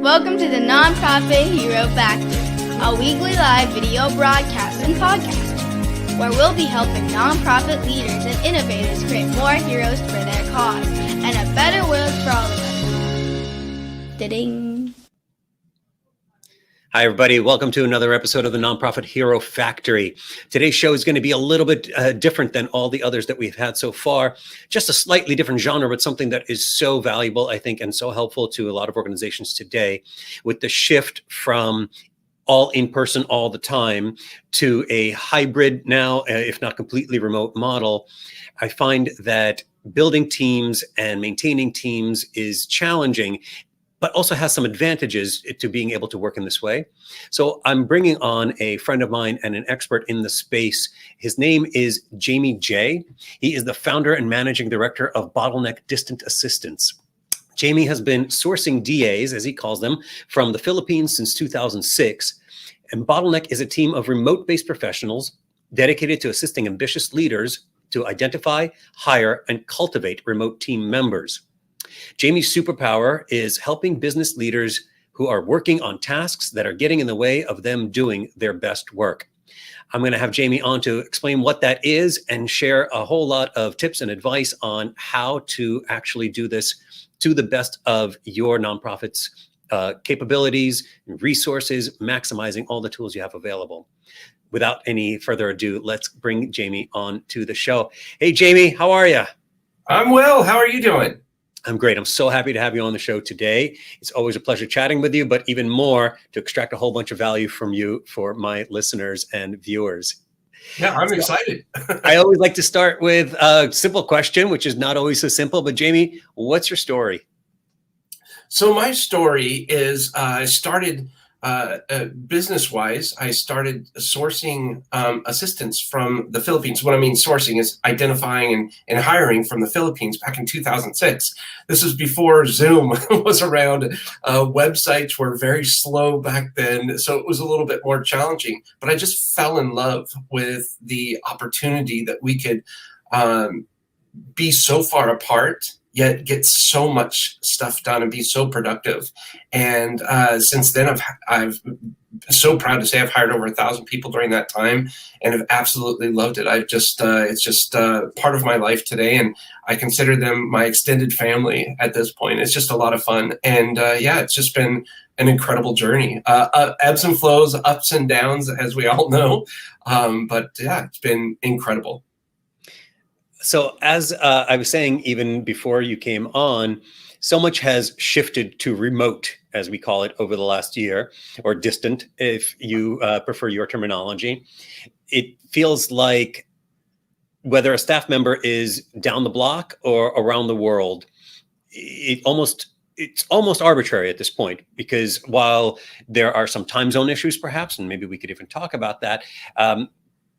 Welcome to the Nonprofit Hero Factory, a weekly live video broadcast and podcast, where we'll be helping nonprofit leaders and innovators create more heroes for their cause and a better world for all of us. Da-ding. Hi, everybody. Welcome to another episode of the Nonprofit Hero Factory. Today's show is going to be a little bit different than all the others that we've had so far. Just a slightly different genre, but something that is so valuable, I think, and so helpful to a lot of organizations today with the shift from all in person all the time to a hybrid now, if not completely remote model. I find that building teams and maintaining teams is challenging, but also has some advantages to being able to work in this way. So I'm bringing on a friend of mine and an expert in the space. His name is Jaime Jay. He is the founder and managing director of Bottleneck Distant Assistance. Jaime has been sourcing DAs, as he calls them, from the Philippines since 2006. And Bottleneck is a team of remote-based professionals dedicated to assisting ambitious leaders to identify, hire, and cultivate remote team members. Jaime's superpower is helping business leaders who are working on tasks that are getting in the way of them doing their best work. I'm going to have Jaime on to explain what that is and share a whole lot of tips and advice on how to actually do this to the best of your nonprofit's capabilities, resources, maximizing all the tools you have available. Without any further ado, let's bring Jaime on to the show. Hey, Jaime, how are you? I'm well. How are you doing? I'm great. I'm so happy to have you on the show today. It's always a pleasure chatting with you, but even more to extract a whole bunch of value from you for my listeners and viewers. Yeah, I'm excited. I always like to start with a simple question, which is not always so simple, but Jaime, what's your story? So my story is I started business-wise. I started sourcing assistance from the Philippines. What I mean sourcing is identifying and hiring from the Philippines back in 2006. This was before Zoom was around. Websites were very slow back then, so it was a little bit more challenging. But I just fell in love with the opportunity that we could be so far apart, yet get so much stuff done and be so productive. And since then, I've so proud to say I've hired over 1,000 people during that time and have absolutely loved it. It's just part of my life today, and I consider them my extended family at this point. It's just a lot of fun, and it's just been an incredible journey. Ebbs and flows, ups and downs, as we all know, but yeah, it's been incredible. So as I was saying, even before you came on, so much has shifted to remote, as we call it, over the last year, or distant, if you prefer your terminology. It feels like whether a staff member is down the block or around the world, it's almost arbitrary at this point, because while there are some time zone issues, perhaps, and maybe we could even talk about that,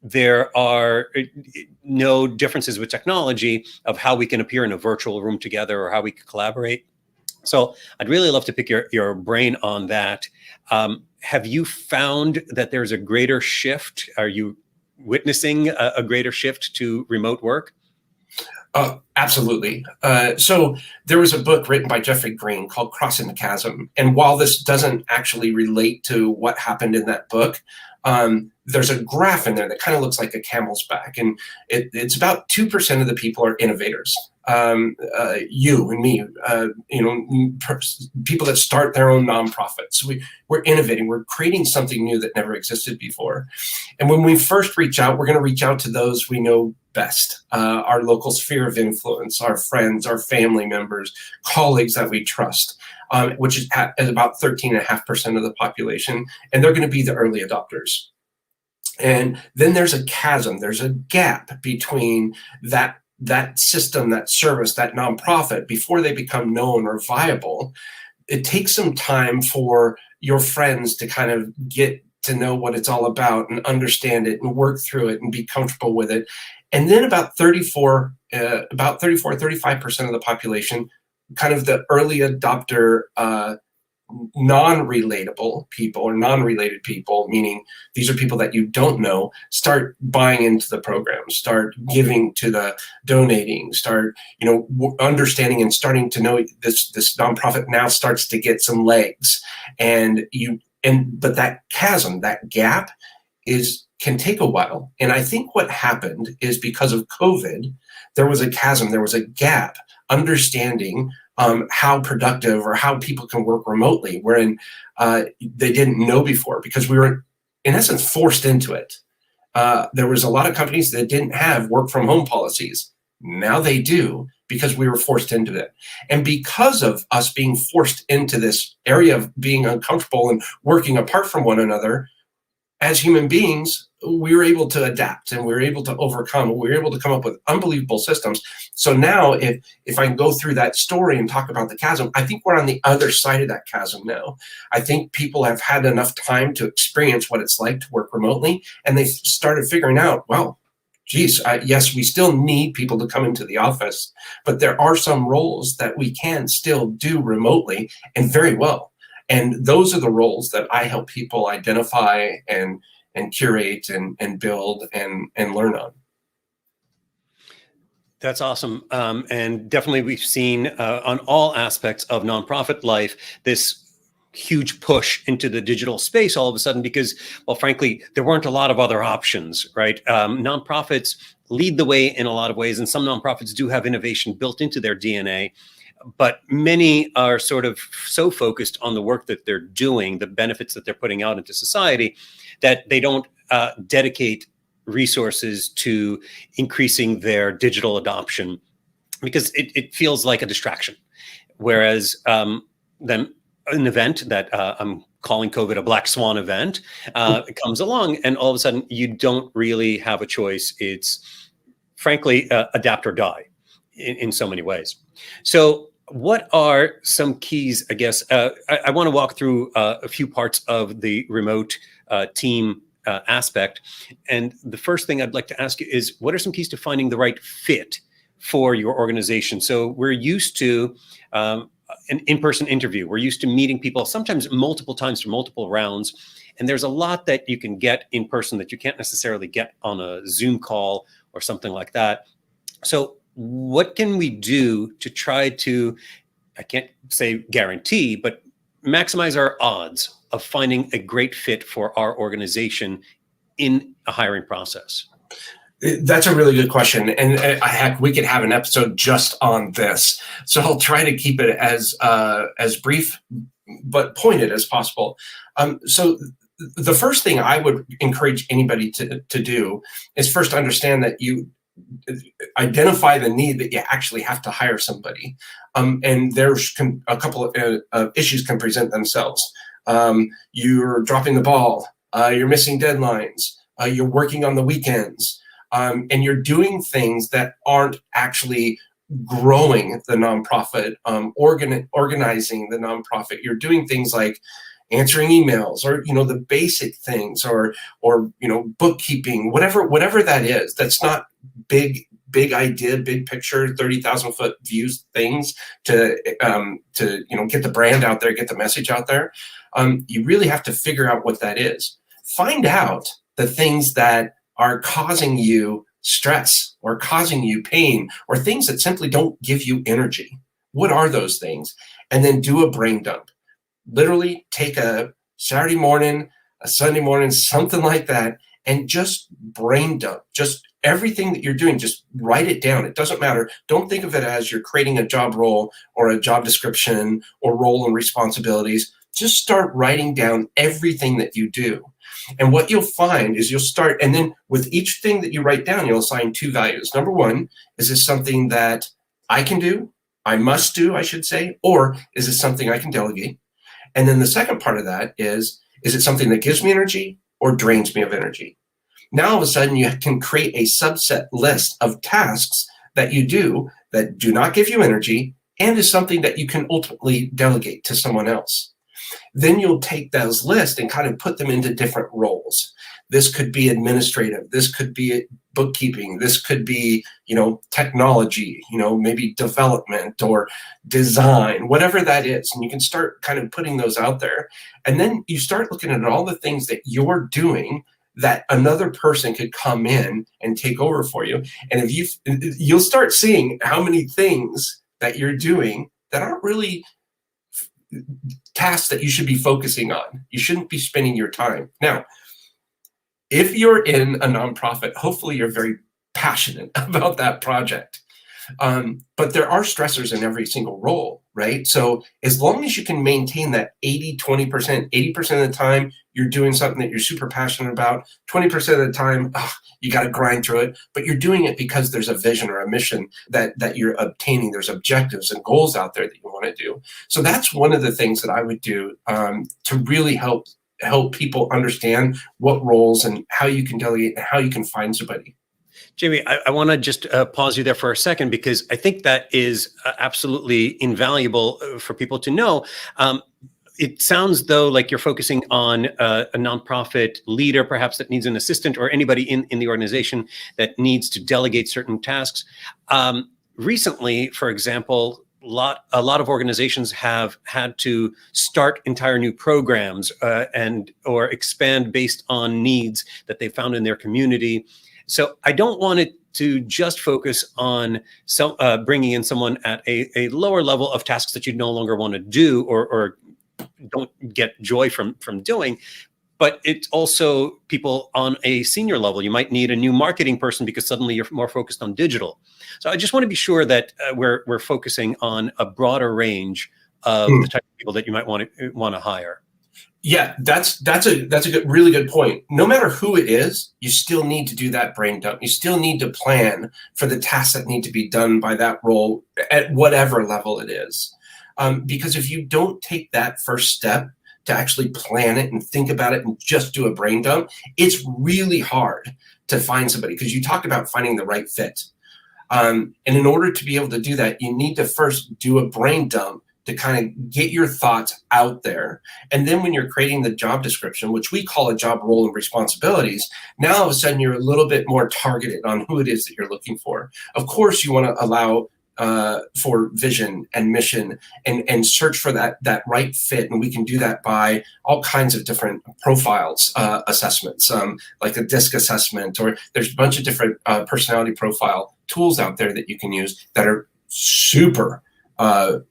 there are no differences with technology of how we can appear in a virtual room together or how we can collaborate. So I'd really love to pick your brain on that. Have you found that there's a greater shift? Are you witnessing a greater shift to remote work? Absolutely. So there was a book written by Jeffrey Green called Crossing the Chasm. And while this doesn't actually relate to what happened in that book, there's a graph in there that kind of looks like a camel's back. And it's about 2% of the people are innovators. You and me, people that start their own nonprofits. We're innovating. We're creating something new that never existed before. And when we first reach out, we're going to reach out to those we know best, our local sphere of influence, our friends, our family members, colleagues that we trust, which is at about 13.5% of the population. And they're going to be the early adopters. And then there's a chasm, there's a gap between that system, that service, that nonprofit, before they become known or viable. It takes some time for your friends to kind of get to know what it's all about and understand it and work through it and be comfortable with it. And then about 35% of the population, kind of the early adopter non-relatable people or non-related people, meaning these are people that you don't know, start buying into the program, start giving to the donating, start, understanding and starting to know this nonprofit now starts to get some legs. But that chasm, that gap can take a while. And I think what happened is because of COVID, there was a chasm, there was a gap, understanding how productive or how people can work remotely, wherein they didn't know before, because we were, in essence, forced into it. There was a lot of companies that didn't have work from home policies. Now they do, because we were forced into it. And because of us being forced into this area of being uncomfortable and working apart from one another, as human beings, we were able to adapt and we were able to overcome. We were able to come up with unbelievable systems. So now if I can go through that story and talk about the chasm, I think we're on the other side of that chasm now. I think people have had enough time to experience what it's like to work remotely, and they started figuring out, well, geez, yes, we still need people to come into the office, but there are some roles that we can still do remotely and very well. And those are the roles that I help people identify and curate and build and learn on. That's awesome. And definitely we've seen on all aspects of nonprofit life, this huge push into the digital space all of a sudden, because, well, frankly, there weren't a lot of other options, right? Nonprofits lead the way in a lot of ways, and some nonprofits do have innovation built into their DNA. But many are sort of so focused on the work that they're doing, the benefits that they're putting out into society, that they don't dedicate resources to increasing their digital adoption, because it feels like a distraction. Whereas then an event that I'm calling COVID a black swan event comes along, and all of a sudden you don't really have a choice. It's frankly adapt or die in so many ways. So what are some keys, I guess? I want to walk through a few parts of the remote team aspect. And the first thing I'd like to ask you is, what are some keys to finding the right fit for your organization? So we're used to an in-person interview. We're used to meeting people, sometimes multiple times for multiple rounds. And there's a lot that you can get in person that you can't necessarily get on a Zoom call or something like that. So what can we do to try to, I can't say guarantee, but maximize our odds of finding a great fit for our organization in a hiring process? That's a really good question. And heck, we could have an episode just on this. So I'll try to keep it as brief but pointed as possible. So the first thing I would encourage anybody to do is first understand that you identify the need that you actually have to hire somebody. And there's a couple of issues can present themselves. You're dropping the ball, you're missing deadlines, you're working on the weekends, and you're doing things that aren't actually growing the nonprofit, organizing the nonprofit. You're doing things like answering emails, or the basic things, or bookkeeping, whatever that is. That's not big idea, big picture, 30,000 foot views things to get the brand out there, get the message out there. You really have to figure out what that is. Find out the things that are causing you stress or causing you pain, or things that simply don't give you energy. What are those things? And then do a brain dump. Literally take a Saturday morning, a Sunday morning, something like that, and just brain dump. Just everything that you're doing, just write it down. It doesn't matter. Don't think of it as you're creating a job role or a job description or role and responsibilities. Just start writing down everything that you do. And what you'll find is you'll start, and then with each thing that you write down, you'll assign two values. Number one, is this something that I can do? I must do, I should say, or is it something I can delegate? And then the second part of that is it something that gives me energy or drains me of energy? Now, all of a sudden, you can create a subset list of tasks that you do that do not give you energy and is something that you can ultimately delegate to someone else. Then you'll take those lists and kind of put them into different roles. This could be administrative. This could be bookkeeping. This could be, technology, maybe development or design, whatever that is. And you can start kind of putting those out there. And then you start looking at all the things that you're doing that another person could come in and take over for you. And you'll start seeing how many things that you're doing that aren't really tasks that you should be focusing on. You shouldn't be spending your time. Now, if you're in a nonprofit, hopefully you're very passionate about that project. But there are stressors in every single role, right? So as long as you can maintain that 80-20%, 80% of the time you're doing something that you're super passionate about, 20% of the time you got to grind through it, but you're doing it because there's a vision or a mission that you're obtaining. There's objectives and goals out there that you want to do. So that's one of the things that I would do to really help people understand what roles and how you can delegate and how you can find somebody. Jaime, I want to just pause you there for a second, because I think that is absolutely invaluable for people to know. It sounds though like you're focusing on a nonprofit leader, perhaps, that needs an assistant, or anybody in the organization that needs to delegate certain tasks. Recently, for example, a lot of organizations have had to start entire new programs or expand based on needs that they found in their community. So I don't want it to just focus on bringing in someone at a lower level of tasks that you no longer want to do or don't get joy from doing. But it's also people on a senior level. You might need a new marketing person because suddenly you're more focused on digital. So I just want to be sure that we're focusing on a broader range of the type of people that you might want to hire. Yeah, that's a really good point. No matter who it is, you still need to do that brain dump. You still need to plan for the tasks that need to be done by that role at whatever level it is. Because if you don't take that first step to actually plan it and think about it and just do a brain dump, it's really hard to find somebody, because you talked about finding the right fit. And in order to be able to do that, you need to first do a brain dump to kind of get your thoughts out there. And then when you're creating the job description, which we call a job role and responsibilities, now all of a sudden you're a little bit more targeted on who it is that you're looking for. Of course, you want to allow for vision and mission and search for that right fit. And we can do that by all kinds of different profiles assessments, like a DISC assessment, or there's a bunch of different personality profile tools out there that you can use that are super I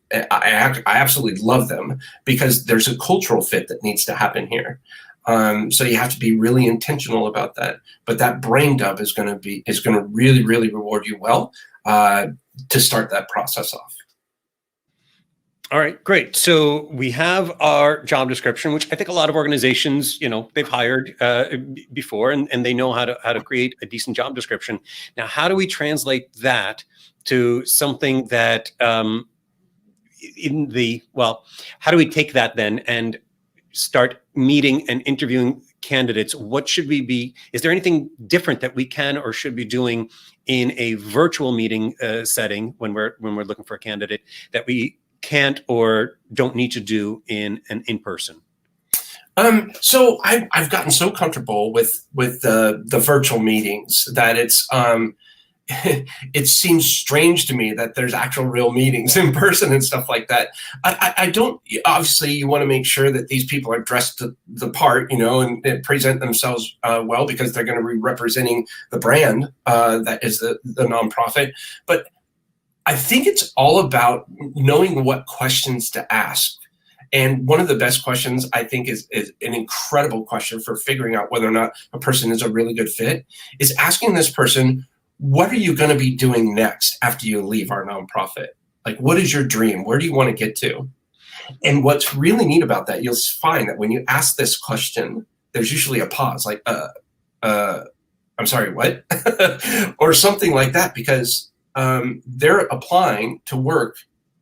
absolutely love them, because there's a cultural fit that needs to happen here. So you have to be really intentional about that. But that brain dump is going to really, really reward you well to start that process off. All right, great. So we have our job description, which I think a lot of organizations, they've hired before, and they know how to create a decent job description. Now, how do we translate that to something that how do we take that then and start meeting and interviewing candidates? What should we be? Is there anything different that we can or should be doing in a virtual meeting setting when we're looking for a candidate that we can't or don't need to do in an in-person? So I've gotten so comfortable with the virtual meetings that it seems strange to me that there's actual real meetings in person and stuff like that. I don't, obviously you want to make sure that these people are dressed to the part, and present themselves well, because they're going to be representing the brand that is the nonprofit. But I think it's all about knowing what questions to ask. And one of the best questions, I think, is an incredible question for figuring out whether or not a person is a really good fit, is asking this person, what are you going to be doing next after you leave our nonprofit? Like, what is your dream? Where do you want to get to? And what's really neat about that, you'll find that when you ask this question, there's usually a pause, like, I'm sorry, what? Or something like that, because they're applying to work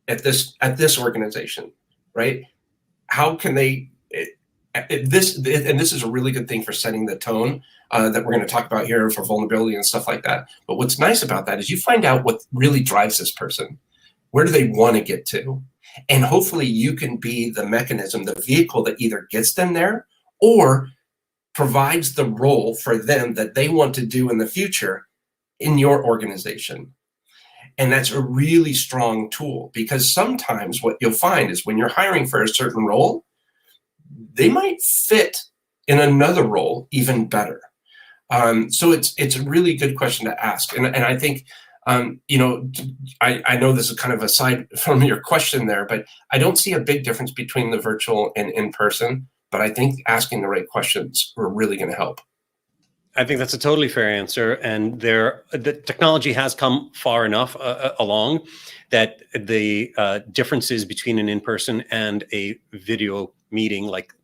at this organization, right? How can they, this is a really good thing for setting the tone that we're going to talk about here for vulnerability and stuff like that. But what's nice about that is you find out what really drives this person. Where do they want to get to? And hopefully you can be the mechanism, the vehicle that either gets them there or provides the role for them that they want to do in the future in your organization. And that's a really strong tool, because sometimes what you'll find is when you're hiring for a certain role, they might fit in another role even better. So it's a really good question to ask. And I think, you know, I know this is kind of aside from your question there, but I don't see a big difference between the virtual and in person. But I think asking the right questions are really going to help. I think that's a totally fair answer. And the technology has come far enough along that the differences between an in-person and a video meeting, like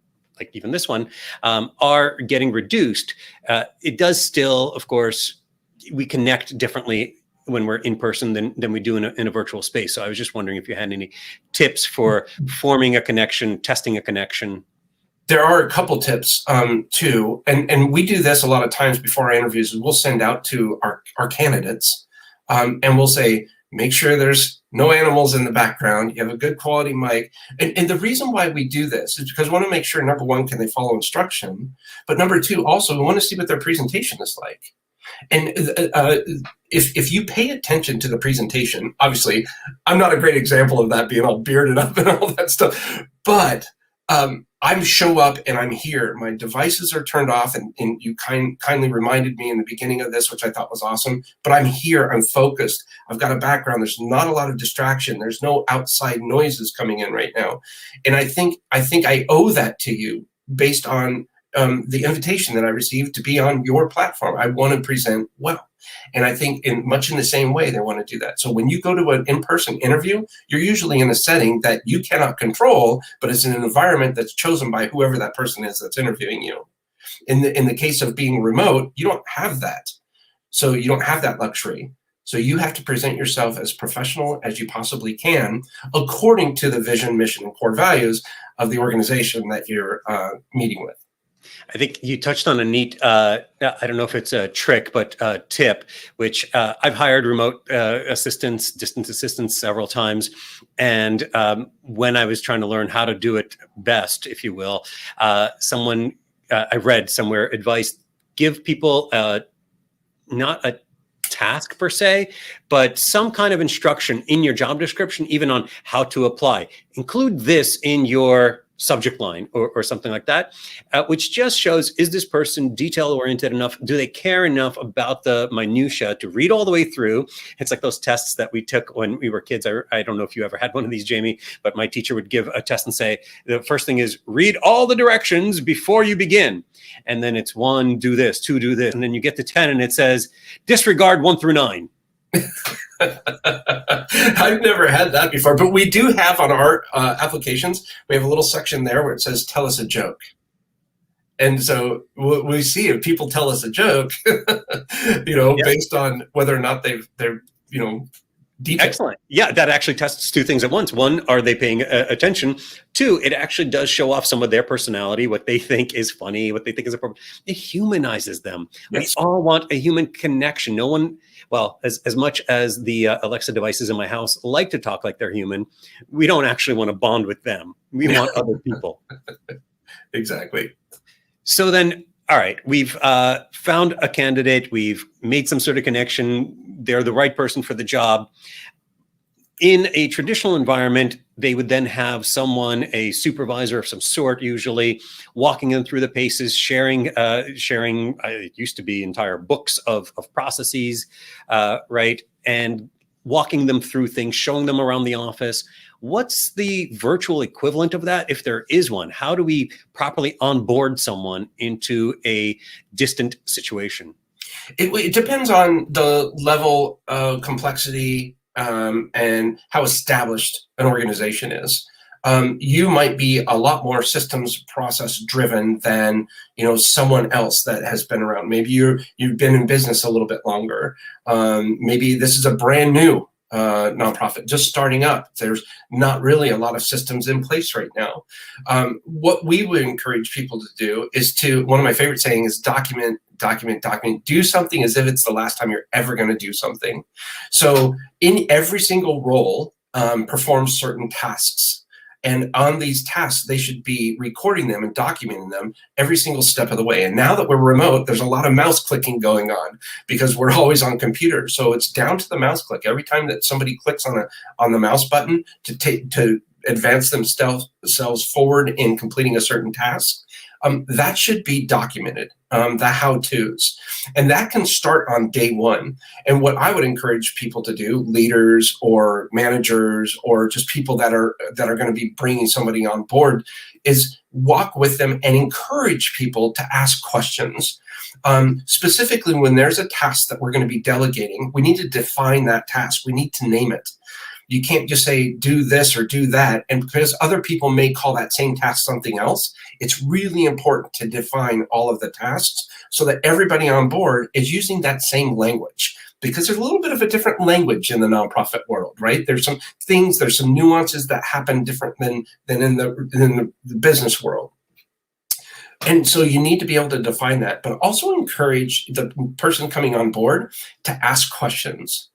even this one, are getting reduced. It does still, of course, we connect differently when we're in person than we do in a virtual space. So I was just wondering if you had any tips for forming a connection, testing a connection. There are a couple tips too, and we do this a lot of times before our interviews. We'll send out to our candidates, and we'll say, make sure there's no animals in the background. You have a good quality mic. And the reason why we do this is because we want to make sure, number one, can they follow instruction? But number two, also, we want to see what their presentation is like. And if you pay attention to the presentation, obviously, I'm not a great example of that, being all bearded up and all that stuff, but I show up and I'm here. My devices are turned off, and you kindly reminded me in the beginning of this, which I thought was awesome. But I'm here. I'm focused. I've got a background. There's not a lot of distraction. There's no outside noises coming in right now, and I think I owe that to you based on the invitation that I received to be on your platform. I want to present well. And I think much in the same way, they want to do that. So when you go to an in-person interview, you're usually in a setting that you cannot control, but it's in an environment that's chosen by whoever that person is that's interviewing you. In the case of being remote, you don't have that. So you don't have that luxury. So you have to present yourself as professional as you possibly can, according to the vision, mission, and core values of the organization that you're meeting with. I think you touched on a neat, I don't know if it's a trick, but tip, which I've hired remote assistants, distance assistants several times. And when I was trying to learn how to do it best, if you will, someone I read somewhere advice, give people not a task per se, but some kind of instruction in your job description, even on how to apply. Include this in your subject line or something like that, which just shows, is this person detail-oriented enough? Do they care enough about the minutia to read all the way through? It's like those tests that we took when we were kids. I don't know if you ever had one of these, Jamie, but my teacher would give a test and say, the first thing is read all the directions before you begin. And then it's 1, do this, 2, do this. And then you get to 10 and it says, disregard 1 through 9. I've never had that before, but we do have on our applications, we have a little section there where it says, tell us a joke. And so we see if people tell us a joke, based on whether or not they're detailed. Excellent. Yeah, that actually tests 2 things at once. 1, are they paying attention? 2, it actually does show off some of their personality, what they think is funny, what they think is appropriate. It humanizes them. Yes. We all want a human connection. No one, well, as much as the Alexa devices in my house like to talk like they're human, we don't actually want to bond with them. We want other people. Exactly. So then, all right, we've found a candidate. We've made some sort of connection. They're the right person for the job. In a traditional environment, they would then have someone, a supervisor of some sort, usually walking them through the paces, sharing. It used to be entire books of processes, right? And walking them through things, showing them around the office. What's the virtual equivalent of that, if there is one? How do we properly onboard someone into a distant situation? It depends on the level of complexity and how established an organization is. You might be a lot more systems process driven than someone else that has been around. Maybe you've been in business a little bit longer. Maybe this is a brand new nonprofit just starting up. There's not really a lot of systems in place right now. What we would encourage people to do is one of my favorite saying is document. Do something as if it's the last time you're ever going to do something. So in every single role perform certain tasks. And on these tasks, they should be recording them and documenting them every single step of the way. And now that we're remote, there's a lot of mouse clicking going on because we're always on computers. So it's down to the mouse click. Every time that somebody clicks on the mouse button to advance themselves forward in completing a certain task, that should be documented, the how-tos. And that can start on day one. And what I would encourage people to do, leaders or managers or just people that are going to be bringing somebody on board, is walk with them and encourage people to ask questions. Specifically, when there's a task that we're going to be delegating, we need to define that task. We need to name it. You can't just say, do this or do that. And because other people may call that same task something else, it's really important to define all of the tasks so that everybody on board is using that same language. Because there's a little bit of a different language in the nonprofit world, right? There's some things, there's some nuances that happen different than in the business world. And so you need to be able to define that, but also encourage the person coming on board to ask questions.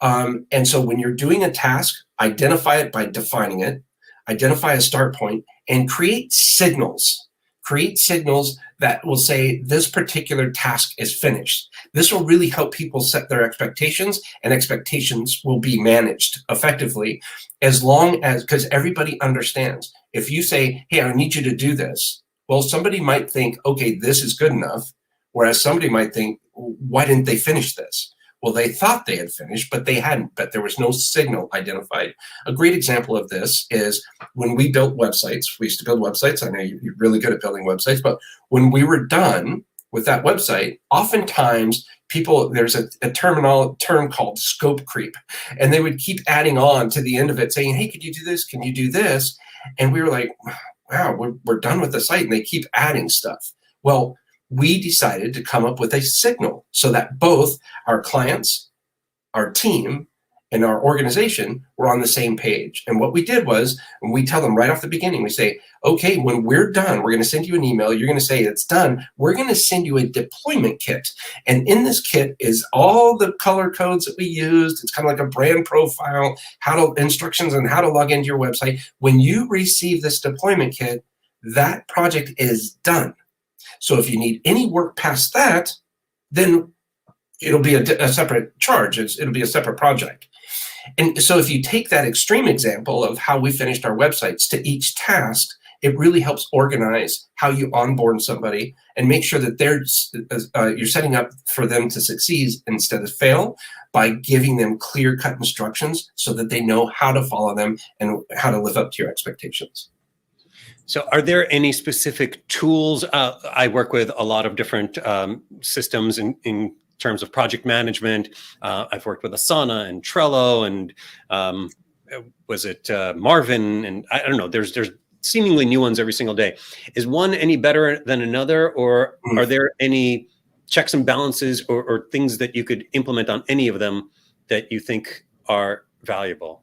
And so when you're doing a task, identify it by defining it, identify a start point, and create signals. Create signals that will say this particular task is finished. This will really help people set their expectations, and expectations will be managed effectively as long as, because everybody understands. If you say, hey, I need you to do this, well, somebody might think, okay, this is good enough. Whereas somebody might think, why didn't they finish this? Well, they thought they had finished, but they hadn't, but there was no signal identified. A great example of this is when we built websites. We used to build websites. I know you're really good at building websites, but when we were done with that website, oftentimes there's a term called scope creep, and they would keep adding on to the end of it saying, hey, could you do this? Can you do this? And we were like, wow, we're done with the site, and they keep adding stuff. Well, we decided to come up with a signal so that both our clients, our team, and our organization were on the same page. And what we did was, when we tell them right off the beginning, we say, okay, when we're done, we're going to send you an email. You're going to say it's done. We're going to send you a deployment kit. And in this kit is all the color codes that we used. It's kind of like a brand profile, instructions on how to log into your website. When you receive this deployment kit, that project is done. So if you need any work past that, then it'll be a separate charge. It'll be a separate project. And so if you take that extreme example of how we finished our websites to each task, it really helps organize how you onboard somebody and make sure that you're setting up for them to succeed instead of fail by giving them clear-cut instructions so that they know how to follow them and how to live up to your expectations. So are there any specific tools? I work with a lot of different systems in terms of project management. I've worked with Asana and Trello and was it Marvin? And I don't know, there's seemingly new ones every single day. Is one any better than another, or are there any checks and balances or things that you could implement on any of them that you think are valuable?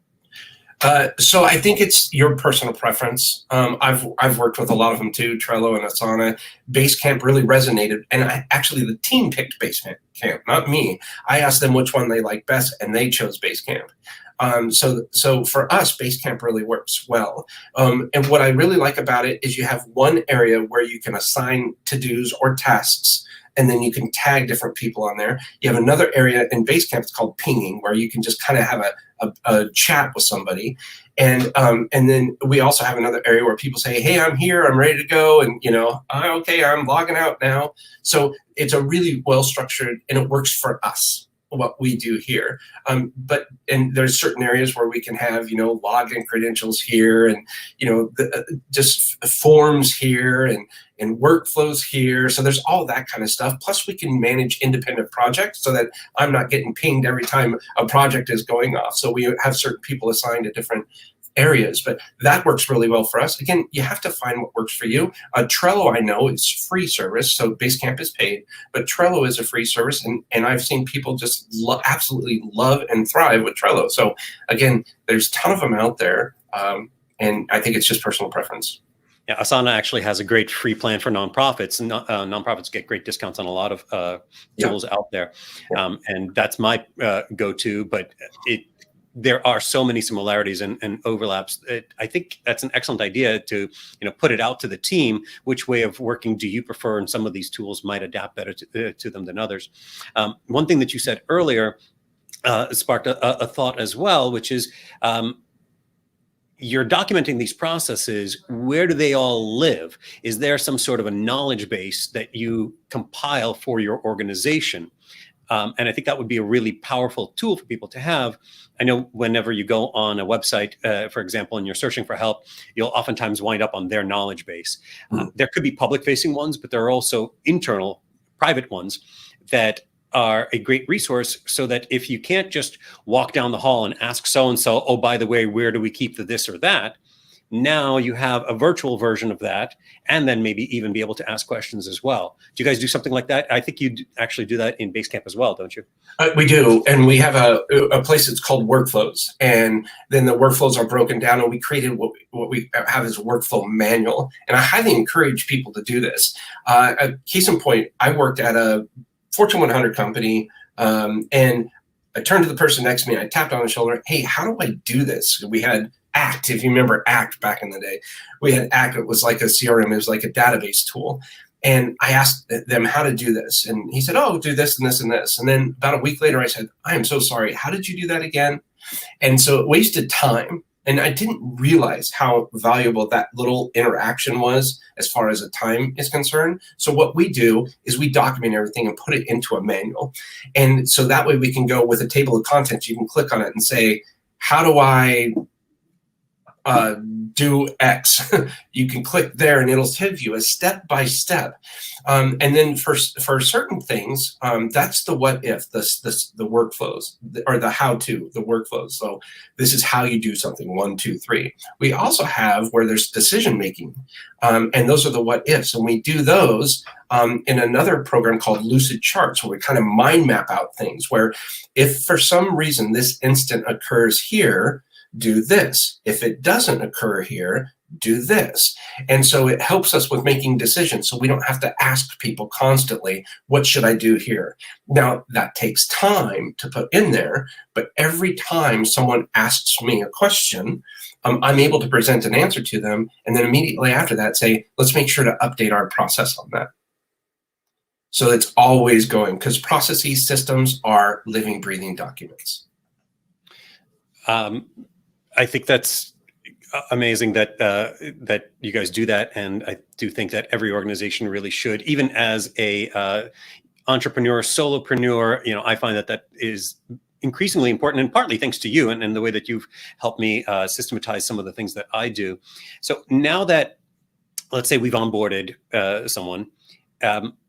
So I think it's your personal preference. I've worked with a lot of them too, Trello and Asana. Basecamp really resonated, and actually the team picked Basecamp, not me. I asked them which one they liked best, and they chose Basecamp. So for us, Basecamp really works well. And what I really like about it is you have one area where you can assign to-dos or tasks, and then you can tag different people on there. You have another area in Basecamp, it's called pinging, where you can just kind of have a chat with somebody. And then we also have another area where people say, hey, I'm here, I'm ready to go. And, okay, I'm logging out now. So it's a really well-structured, and it works for us, what we do here. But there's certain areas where we can have, login credentials here and, just forms here and workflows here. So there's all that kind of stuff. Plus we can manage independent projects so that I'm not getting pinged every time a project is going off. So we have certain people assigned to different areas, but that works really well for us. Again, you have to find what works for you. Trello, I know, is free service, so Basecamp is paid, but Trello is a free service, and I've seen people just absolutely love and thrive with Trello. So again, there's a ton of them out there, and I think it's just personal preference. Yeah, Asana actually has a great free plan for nonprofits, and nonprofits get great discounts on a lot of tools out there, and that's my go-to. But there are so many similarities and overlaps. I think that's an excellent idea to, put it out to the team. Which way of working do you prefer? And some of these tools might adapt better to them than others. One thing that you said earlier sparked a thought as well, which is you're documenting these processes. Where do they all live? Is there some sort of a knowledge base that you compile for your organization? And I think that would be a really powerful tool for people to have. I know whenever you go on a website, for example, and you're searching for help, you'll oftentimes wind up on their knowledge base. There could be public-facing ones, but there are also internal, private ones that are a great resource, so that if you can't just walk down the hall and ask so-and-so, oh, by the way, where do we keep the this or that? Now you have a virtual version of that, and then maybe even be able to ask questions as well. Do you guys do something like that? I think you actually do that in Basecamp as well, don't you? We do, and we have a place that's called Workflows, and then the workflows are broken down, and we created what we have as a workflow manual. And I highly encourage people to do this. A case in point, I worked at a Fortune 100 company, and I turned to the person next to me, and I tapped on the shoulder, hey, how do I do this? We had ACT, if you remember ACT back in the day. We had ACT, it was like a CRM, it was like a database tool. And I asked them how to do this. And he said, oh, do this and this and this. And then about a week later, I said, I am so sorry. How did you do that again? And so it wasted time. And I didn't realize how valuable that little interaction was as far as the time is concerned. So what we do is we document everything and put it into a manual. And so that way we can go with a table of contents. You can click on it and say, how do I do X? You can click there and it'll give you a step by step. And then for certain things, that's the what if, the workflows, or the how to, the workflows. So this is how you do something, 1, 2, 3. We also have where there's decision making, and those are the what ifs. And we do those in another program called Lucid Charts, where we kind of mind map out things where if for some reason this instant occurs here, do this. If it doesn't occur here, do this. And so it helps us with making decisions, so we don't have to ask people constantly, what should I do here? Now, that takes time to put in there, but every time someone asks me a question, I'm able to present an answer to them, and then immediately after that say, let's make sure to update our process on that. So it's always going, because processes, systems are living, breathing documents. I think that's amazing that that you guys do that, and I do think that every organization really should. Even as a entrepreneur, solopreneur, I find that is increasingly important, and partly thanks to you and the way that you've helped me systematize some of the things that I do. So now that, let's say, we've onboarded someone,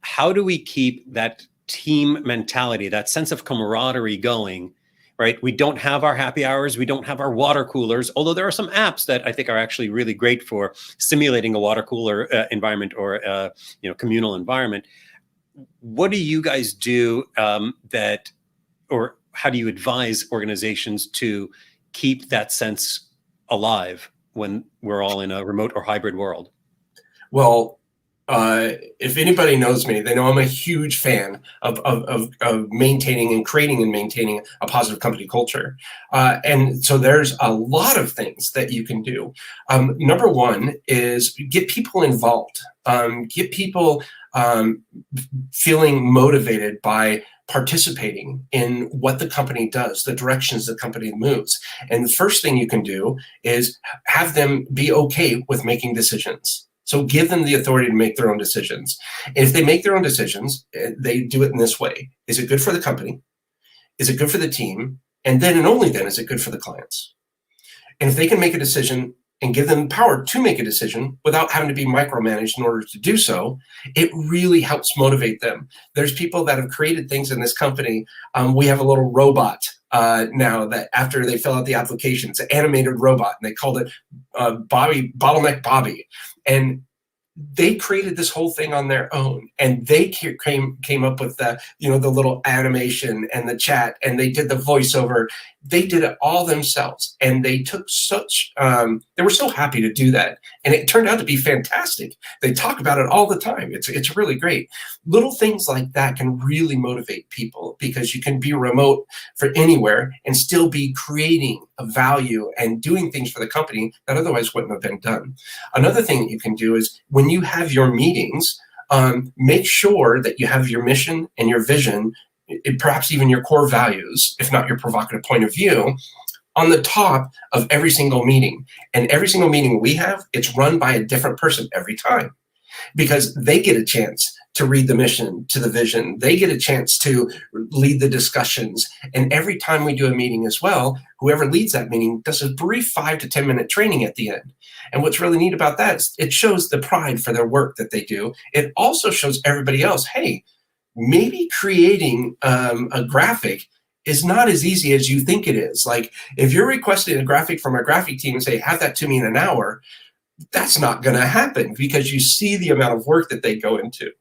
how do we keep that team mentality, that sense of camaraderie going? Right? We don't have our happy hours. We don't have our water coolers, although there are some apps that I think are actually really great for simulating a water cooler environment or communal environment. What do you guys do or how do you advise organizations to keep that sense alive when we're all in a remote or hybrid world? Well, if anybody knows me, they know I'm a huge fan of maintaining and creating and maintaining a positive company culture. And so there's a lot of things that you can do. Number one is get people involved. Get people feeling motivated by participating in what the company does, the directions the company moves. And the first thing you can do is have them be okay with making decisions. So give them the authority to make their own decisions. And if they make their own decisions, they do it in this way. Is it good for the company? Is it good for the team? And then and only then is it good for the clients. And if they can make a decision and give them power to make a decision without having to be micromanaged in order to do so, it really helps motivate them. There's people that have created things in this company. We have a little robot now that after they fill out the application, it's an animated robot, and they called it Bottleneck Bobby. And they created this whole thing on their own, and they came up with the little animation and the chat, and they did the voiceover, they did it all themselves, and they took they were so happy to do that, and it turned out to be fantastic. They talk about it all the time. It's really great. Little things like that can really motivate people, because you can be remote for anywhere and still be creating a value and doing things for the company that otherwise wouldn't have been done. Another thing that you can do is, when you have your meetings, make sure that you have your mission and your vision, perhaps even your core values, if not your provocative point of view, on the top of every single meeting. And every single meeting we have, it's run by a different person every time, because they get a chance to read the mission to the vision. They get a chance to lead the discussions. And every time we do a meeting as well, whoever leads that meeting does a brief 5 to 10 minute training at the end. And what's really neat about that is it shows the pride for their work that they do. It also shows everybody else, hey, maybe creating a graphic is not as easy as you think it is. Like, if you're requesting a graphic from a graphic team and say, have that to me in an hour, that's not going to happen, because you see the amount of work that they go into.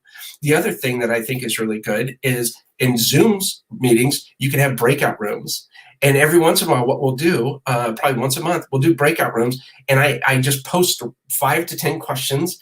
The other thing that I think is really good is, in Zoom's meetings, you can have breakout rooms. And every once in a while, what we'll do, probably once a month, we'll do breakout rooms. And I just post 5 to 10 questions,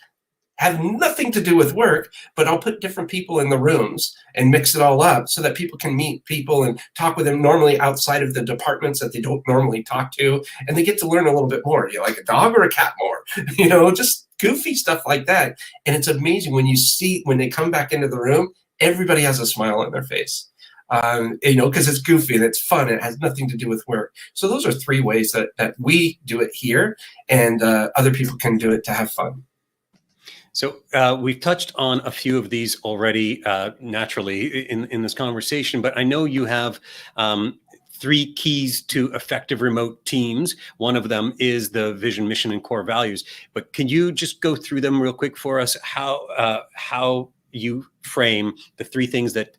have nothing to do with work, but I'll put different people in the rooms and mix it all up so that people can meet people and talk with them normally outside of the departments that they don't normally talk to. And they get to learn a little bit more. You like a dog or a cat more? Just goofy stuff like that. And it's amazing when you see, when they come back into the room, everybody has a smile on their face. Because it's goofy and it's fun and it has nothing to do with work. So those are 3 ways that we do it here, and other people can do it to have fun. So we've touched on a few of these already naturally in this conversation, but I know you have 3 keys to effective remote teams. One of them is the vision, mission, and core values. But can you just go through them real quick for us? How you frame the 3 things that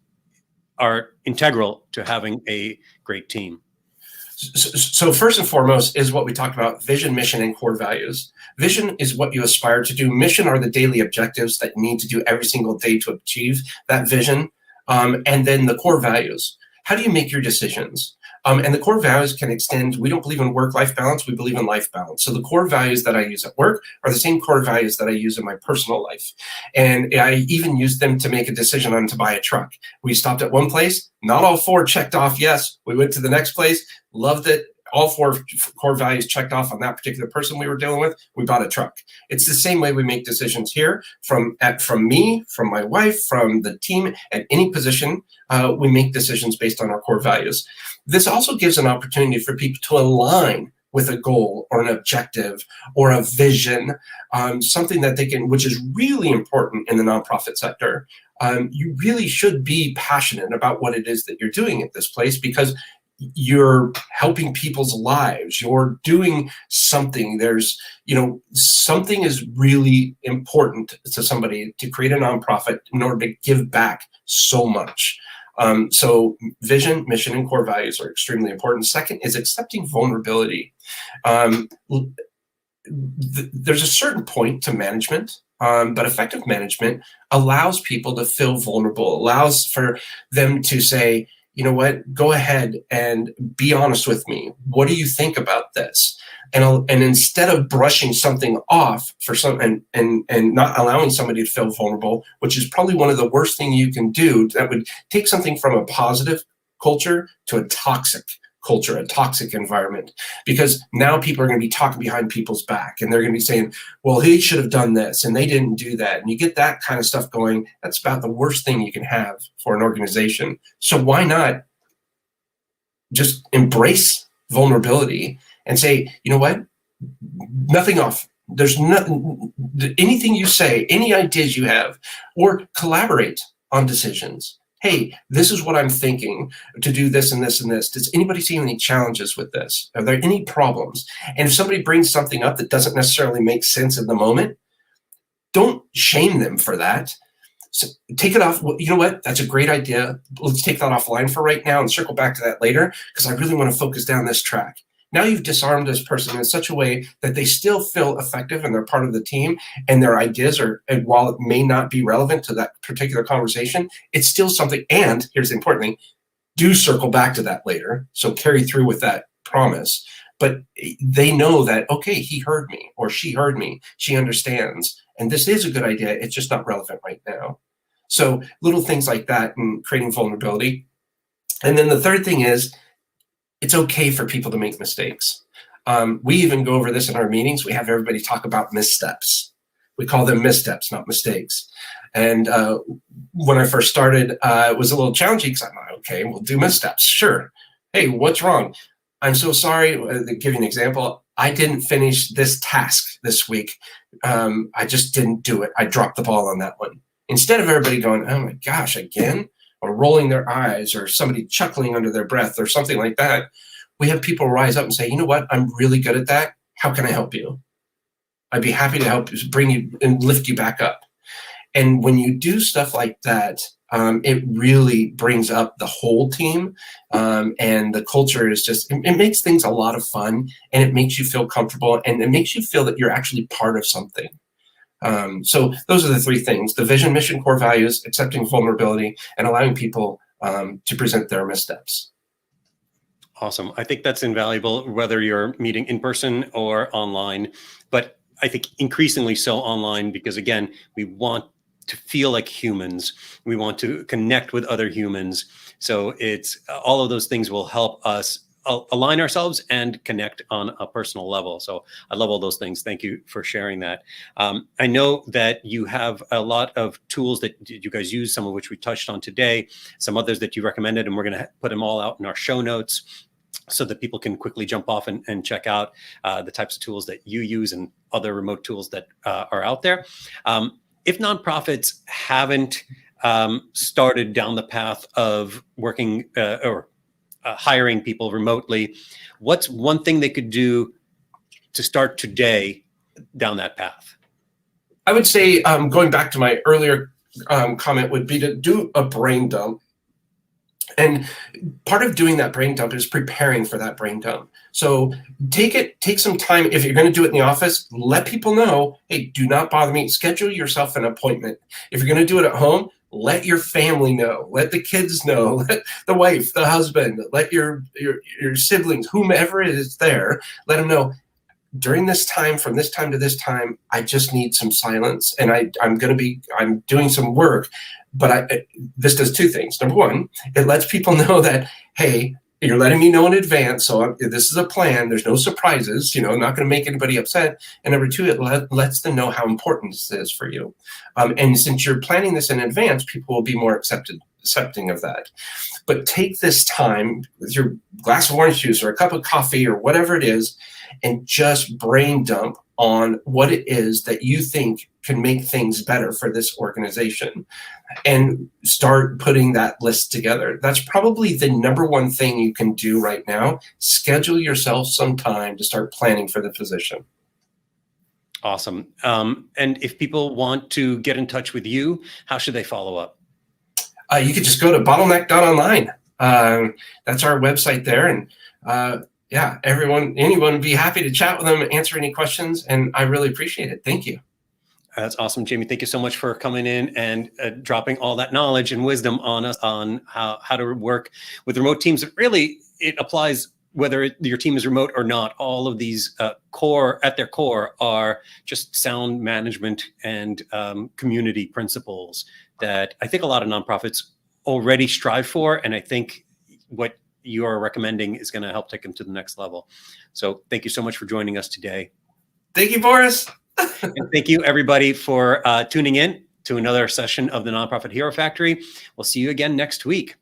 are integral to having a great team? So first and foremost is what we talked about: vision, mission, and core values. Vision is what you aspire to do. Mission are the daily objectives that you need to do every single day to achieve that vision. And then the core values. How do you make your decisions? And the core values can extend. We don't believe in work-life balance. We believe in life balance. So the core values that I use at work are the same core values that I use in my personal life. And I even use them to make a decision on to buy a truck. We stopped at one place. Not all 4 checked off yes. We went to the next place. Loved it. All 4 core values checked off on that particular person we were dealing with. We bought a truck. It's the same way we make decisions here, from me, from my wife, from the team, at any position. We make decisions based on our core values. This also gives an opportunity for people to align with a goal or an objective or a vision, something that they can, which is really important in the nonprofit sector. You really should be passionate about what it is that you're doing at this place, because you're helping people's lives. You're doing something. There's, something is really important to somebody to create a nonprofit in order to give back so much. So vision, mission, and core values are extremely important. Second is accepting vulnerability. There's a certain point to management, but effective management allows people to feel vulnerable, allows for them to say, you know what, go ahead and be honest with me. What do you think about this? And instead of brushing something off for some and not allowing somebody to feel vulnerable, which is probably one of the worst things you can do, that would take something from a positive culture to a toxic culture, a toxic environment, because now people are going to be talking behind people's back, and they're going to be saying, well, he should have done this and they didn't do that. And you get that kind of stuff going. That's about the worst thing you can have for an organization. So why not just embrace vulnerability and say, you know what, nothing off. There's nothing, anything you say, any ideas you have, or collaborate on decisions. Hey, this is what I'm thinking to do this and this and this. Does anybody see any challenges with this? Are there any problems? And if somebody brings something up that doesn't necessarily make sense in the moment, don't shame them for that. So take it off. You know what? That's a great idea. Let's take that offline for right now and circle back to that later, because I really want to focus down this track. Now you've disarmed this person in such a way that they still feel effective and they're part of the team, and their ideas are, and while it may not be relevant to that particular conversation, it's still something. And here's the important thing: do circle back to that later. So carry through with that promise. But they know that, okay, he heard me or she heard me. She understands. And this is a good idea. It's just not relevant right now. So little things like that and creating vulnerability. And then the third thing is, it's okay for people to make mistakes. We even go over this in our meetings. We have everybody talk about missteps. We call them missteps, not mistakes. And when I first started, it was a little challenging because I'm like, okay, we'll do missteps. Sure. Hey, what's wrong? I'm so sorry. To give you an example, I didn't finish this task this week. I just didn't do it. I dropped the ball on that one. Instead of everybody going, oh my gosh, again? Or rolling their eyes, or somebody chuckling under their breath, or something like that, we have people rise up and say, you know what, I'm really good at that. How can I help you? I'd be happy to help you, bring you and lift you back up. And when you do stuff like that, it really brings up the whole team, and the culture is just, it makes things a lot of fun, and it makes you feel comfortable, and it makes you feel that you're actually part of something. So those are the three things: the vision, mission, core values, accepting vulnerability, and allowing people to present their missteps. Awesome. I think that's invaluable, whether you're meeting in person or online, but I think increasingly so online, because again, we want to feel like humans. We want to connect with other humans. So it's all of those things will help us align ourselves and connect on a personal level. So I love all those things. Thank you for sharing that. I know that you have a lot of tools that you guys use, some of which we touched on today, some others that you recommended, and we're going to put them all out in our show notes so that people can quickly jump off and check out the types of tools that you use and other remote tools that are out there. If nonprofits haven't started down the path of working or hiring people remotely, what's one thing they could do to start today down that path? I would say, going back to my earlier comment, would be to do a brain dump. And part of doing that brain dump is preparing for that brain dump. So take some time. If you're going to do it in the office, let people know, hey, do not bother me. Schedule yourself an appointment. If you're going to do it at home, let your family know, let the kids know, let the wife, the husband, let your siblings, whomever is there, let them know, during this time, from this time to this time, I just need some silence, and I'm doing some work. But this does two things. Number one, it lets people know that, hey, you're letting me know in advance, so this is a plan. There's no surprises. I'm not going to make anybody upset. And number two, it lets them know how important this is for you. And since you're planning this in advance, people will be more accepting of that. But take this time with your glass of orange juice or a cup of coffee or whatever it is, and just brain dump on what it is that you think can make things better for this organization, and start putting that list together. That's probably the number one thing you can do right now. Schedule yourself some time to start planning for the position. Awesome. And if people want to get in touch with you, how should they follow up? You could just go to bottleneck.online. That's our website there. And anyone would be happy to chat with them and answer any questions. And I really appreciate it. Thank you. That's awesome, Jaime. Thank you so much for coming in and dropping all that knowledge and wisdom on us on how to work with remote teams. It applies whether your team is remote or not. All of these at their core are just sound management and community principles that I think a lot of nonprofits already strive for. And I think what you are recommending is going to help take them to the next level. So thank you so much for joining us today. Thank you, Boris. And thank you, everybody, for tuning in to another session of the Nonprofit Hero Factory. We'll see you again next week.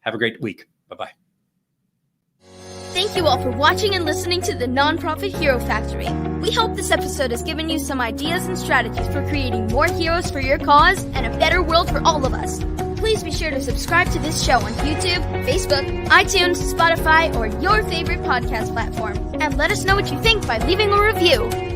Have a great week. Bye-bye. Thank you all for watching and listening to the Nonprofit Hero Factory. We hope this episode has given you some ideas and strategies for creating more heroes for your cause and a better world for all of us. Please be sure to subscribe to this show on YouTube, Facebook, iTunes, Spotify, or your favorite podcast platform. And let us know what you think by leaving a review.